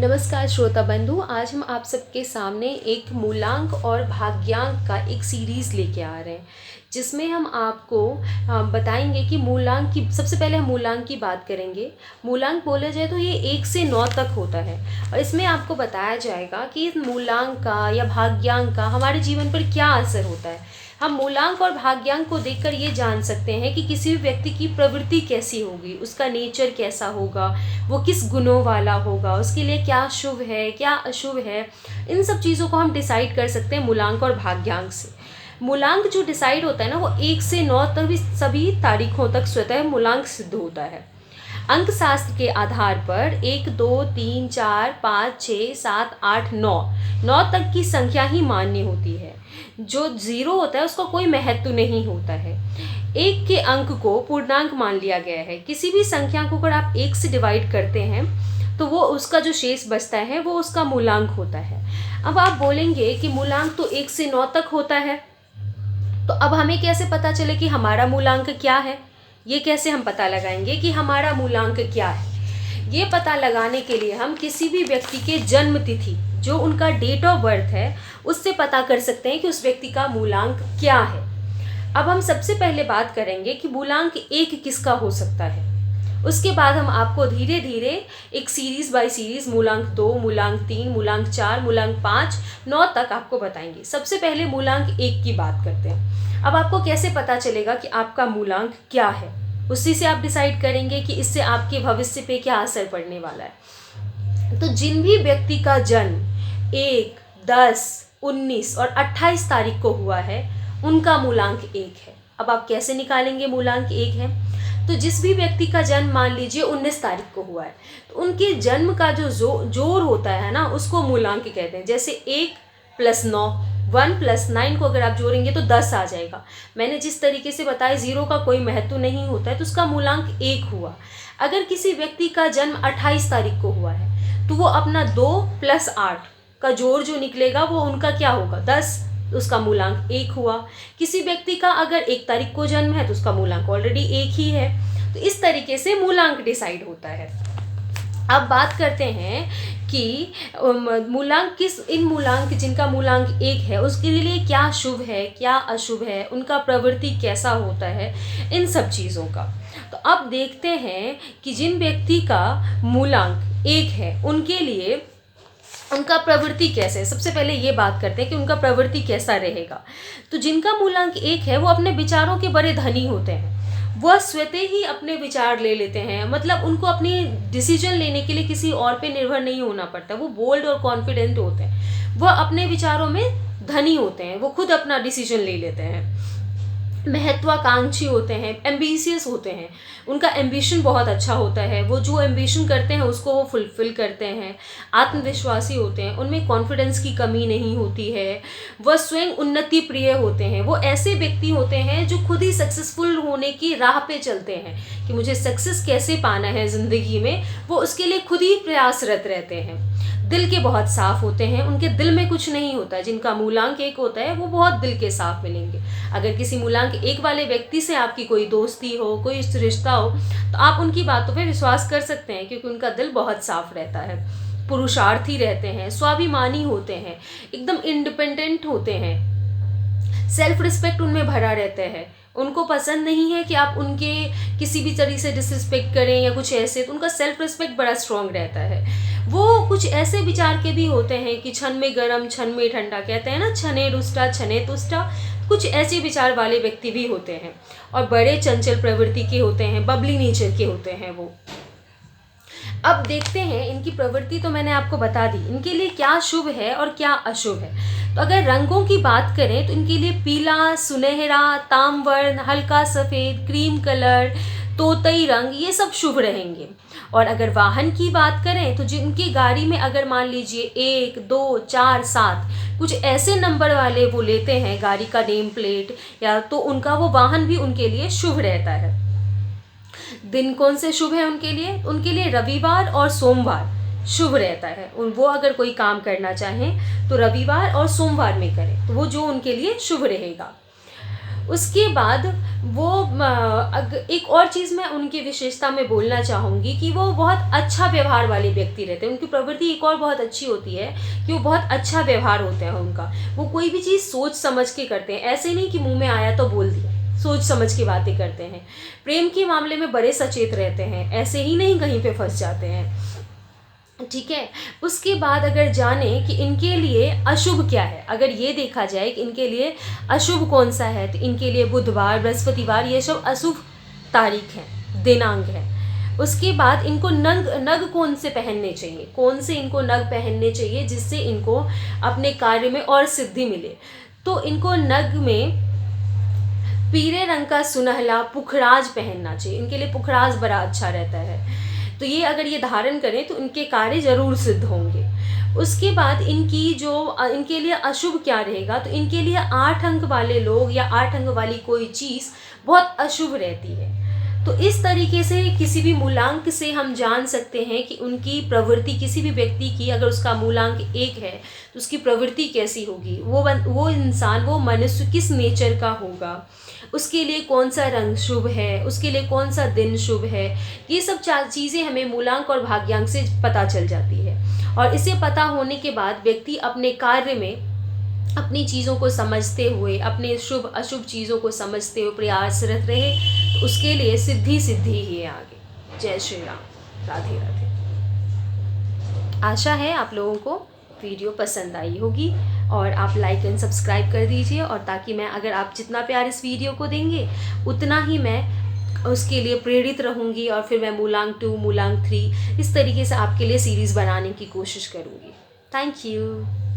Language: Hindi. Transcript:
नमस्कार श्रोता बंधु, आज हम आप सबके सामने एक मूलांक और भाग्यांक का एक सीरीज़ लेके आ रहे हैं, जिसमें हम आपको बताएंगे कि मूलांक की सबसे पहले हम मूलांक की बात करेंगे। मूलांक बोला जाए तो ये 1 से 9 तक होता है और इसमें आपको बताया जाएगा कि इस मूलांक का या भाग्यांक का हमारे जीवन पर क्या असर होता है। हम मूलांक और भाग्यांक को देखकर ये जान सकते हैं कि किसी भी व्यक्ति की प्रवृत्ति कैसी होगी, उसका नेचर कैसा होगा, वो किस गुणों वाला होगा, उसके लिए क्या शुभ है क्या अशुभ है। इन सब चीज़ों को हम डिसाइड कर सकते हैं मूलांक और भाग्यांक से। मूलांक जो डिसाइड होता है ना, वो 1 से 9 तक भी सभी तारीखों तक स्वतः मूलांक सिद्ध होता है। अंक शास्त्र के आधार पर 1 2 3 4 5 6 7 8 9 तक की संख्या ही मान्य होती है। जो 0 होता है उसका कोई महत्व नहीं होता है। 1 के अंक को पूर्णांक मान लिया गया है। किसी भी संख्या को अगर आप 1 से डिवाइड करते हैं तो वो उसका जो शेष बचता है वो उसका मूलांक होता है। अब आप बोलेंगे कि मूलांक तो 1 से 9 तक होता है, तो अब हमें कैसे पता चले कि हमारा मूलांक क्या है? ये कैसे हम पता लगाएंगे कि हमारा मूलांक क्या है? ये पता लगाने के लिए हम किसी भी व्यक्ति के जन्म तिथि, जो उनका डेट ऑफ बर्थ है, उससे पता कर सकते हैं कि उस व्यक्ति का मूलांक क्या है। अब हम सबसे पहले बात करेंगे कि मूलांक 1 किसका हो सकता है। उसके बाद हम आपको धीरे धीरे एक सीरीज बाय सीरीज मूलांक 2, मूलांक 3, मूलांक 4, मूलांक 5, 9 तक आपको बताएंगे। सबसे पहले मूलांक 1 की बात करते हैं। अब आपको कैसे पता चलेगा कि आपका मूलांक क्या है? उसी से आप डिसाइड करेंगे कि इससे आपके भविष्य पे क्या असर पड़ने वाला है। तो जिन भी व्यक्ति का जन्म 1, 10, 19 और 28 तारीख को हुआ है, उनका मूलांक 1 है। अब आप कैसे निकालेंगे मूलांक 1 है? तो जिस भी व्यक्ति का जन्म मान लीजिए 19 तारीख को हुआ है, तो उनके जन्म का जो जोड़ होता है ना, उसको मूलांक कहते हैं। जैसे 1 + 9, 1 + 9 को अगर आप जोड़ेंगे तो 10 आ जाएगा। मैंने जिस तरीके से बताया 0 का कोई महत्व नहीं होता है, तो उसका मूलांक 1 हुआ। अगर किसी व्यक्ति का जन्म 28 तारीख को हुआ है, तो वो अपना 2 + 8 का जोड़ जो निकलेगा वो उनका क्या होगा? 10, तो उसका मूलांक 1 हुआ। किसी व्यक्ति का अगर 1 तारीख को जन्म है तो उसका मूलांक ऑलरेडी 1 ही है। तो इस तरीके से मूलांक डिसाइड होता है। अब बात करते हैं कि इन मूलांक जिनका मूलांक 1 है उसके लिए क्या शुभ है क्या अशुभ है, उनका प्रवृत्ति कैसा होता है, इन सब चीज़ों का। तो अब देखते हैं कि जिन व्यक्ति का मूलांक 1 है उनके लिए उनका प्रवृत्ति कैसे है। सबसे पहले ये बात करते हैं कि उनका प्रवृत्ति कैसा रहेगा। तो जिनका मूलांक 1 है वो अपने विचारों के बड़े धनी होते हैं। वह स्वतः ही अपने विचार ले लेते हैं, मतलब उनको अपनी डिसीजन लेने के लिए किसी और पे निर्भर नहीं होना पड़ता। वो बोल्ड और कॉन्फिडेंट होते हैं। वह अपने विचारों में धनी होते हैं, वो खुद अपना डिसीजन ले लेते हैं। महत्वाकांक्षी होते हैं, एम्बिशियस होते हैं, उनका एम्बिशन बहुत अच्छा होता है। वो जो एम्बिशन करते हैं उसको वो फुलफिल करते हैं। आत्मविश्वासी होते हैं, उनमें कॉन्फिडेंस की कमी नहीं होती है। वह स्वयं उन्नति प्रिय होते हैं। वो ऐसे व्यक्ति होते हैं जो खुद ही सक्सेसफुल होने की राह पे चलते हैं कि मुझे सक्सेस कैसे पाना है ज़िंदगी में, वो उसके लिए खुद ही प्रयासरत रहते हैं। दिल के बहुत साफ होते हैं, उनके दिल में कुछ नहीं होता। जिनका मूलांक 1 होता है वो बहुत दिल के साफ मिलेंगे। अगर किसी मूलांक 1 वाले व्यक्ति से आपकी कोई दोस्ती हो, कोई रिश्ता हो, तो आप उनकी बातों पे विश्वास कर सकते हैं, क्योंकि उनका दिल बहुत साफ रहता है। पुरुषार्थी रहते हैं, स्वाभिमानी होते हैं, एकदम इंडिपेंडेंट होते हैं। सेल्फ रिस्पेक्ट उनमें भरा रहता है। उनको पसंद नहीं है कि आप उनके किसी भी तरीके से डिसरिस्पेक्ट करें या कुछ ऐसे। तो उनका सेल्फ रिस्पेक्ट बड़ा स्ट्रांग रहता है। वो कुछ ऐसे विचार के भी होते हैं कि क्षण में गरम क्षण में ठंडा, कहते हैं ना, छने रुष्टा छने तुष्टा। कुछ ऐसे विचार वाले व्यक्ति भी होते हैं और बड़े चंचल प्रवृत्ति के होते हैं, बबली नेचर के होते हैं वो। अब देखते हैं इनकी प्रवृत्ति तो मैंने आपको बता दी, इनके लिए क्या शुभ है और क्या अशुभ है। तो अगर रंगों की बात करें तो इनके लिए पीला, सुनहरा, ताम्रवर्ण, हल्का सफ़ेद, क्रीम कलर, तोतई रंग, ये सब शुभ रहेंगे। और अगर वाहन की बात करें तो जिनकी गाड़ी में अगर मान लीजिए 1, 2, 4, 7 कुछ ऐसे नंबर वाले वो लेते हैं गाड़ी का नेम प्लेट, या तो उनका वो वाहन भी उनके लिए शुभ रहता है। दिन कौन से शुभ है उनके लिए? उनके लिए रविवार और सोमवार शुभ रहता है। वो अगर कोई काम करना चाहें तो रविवार और सोमवार में करें, तो वो जो उनके लिए शुभ रहेगा। उसके बाद वो एक और चीज़ मैं उनकी विशेषता में बोलना चाहूँगी कि वो बहुत अच्छा व्यवहार वाले व्यक्ति रहते हैं। उनकी प्रवृत्ति एक और बहुत अच्छी होती है कि वो बहुत अच्छा व्यवहार होता है उनका। वो कोई भी चीज़ सोच समझ के करते हैं, ऐसे नहीं कि मुँह में आया तो बोल दिया, सोच समझ के बातें करते हैं। प्रेम के मामले में बड़े सचेत रहते हैं, ऐसे ही नहीं कहीं पे फँस जाते हैं। ठीक है। उसके बाद अगर जाने कि इनके लिए अशुभ क्या है, अगर ये देखा जाए कि इनके लिए अशुभ कौन सा है, तो इनके लिए बुधवार, बृहस्पतिवार, ये सब अशुभ तारीख है, दिनांक है। उसके बाद इनको नग नग कौन से पहनने चाहिए, कौन से इनको नग पहनने चाहिए जिससे इनको अपने कार्य में और सिद्धि मिले। तो इनको नग में पीले रंग का सुनहला पुखराज पहनना चाहिए। इनके लिए पुखराज बड़ा अच्छा रहता है। तो ये अगर ये धारण करें तो इनके कार्य जरूर सिद्ध होंगे। उसके बाद इनकी जो इनके लिए अशुभ क्या रहेगा, तो इनके लिए 8 अंक वाले लोग या 8 अंक वाली कोई चीज़ बहुत अशुभ रहती है। तो इस तरीके से किसी भी मूलांक से हम जान सकते हैं कि उनकी प्रवृत्ति, किसी भी व्यक्ति की अगर उसका मूलांक 1 है तो उसकी प्रवृत्ति कैसी होगी, वो इंसान, वो मनुष्य किस नेचर का होगा, उसके लिए कौन सा रंग शुभ है, उसके लिए कौन सा दिन शुभ है। ये सब चीज़ें हमें मूलांक और भाग्यांक से पता चल जाती है। और इसे पता होने के बाद व्यक्ति अपने कार्य में अपनी चीज़ों को समझते हुए, अपने शुभ अशुभ चीज़ों को समझते हुए प्रयासरत रहे, तो उसके लिए सिद्धि सिद्धि ही है आगे। जय श्री राम। राधे राधे। आशा है आप लोगों को वीडियो पसंद आई होगी और आप लाइक एंड सब्सक्राइब कर दीजिए, और ताकि मैं, अगर आप जितना प्यार इस वीडियो को देंगे उतना ही मैं उसके लिए प्रेरित रहूँगी, और फिर मैं मूलांक 2, मूलांक 3 इस तरीके से आपके लिए सीरीज़ बनाने की कोशिश करूँगी। Thank you.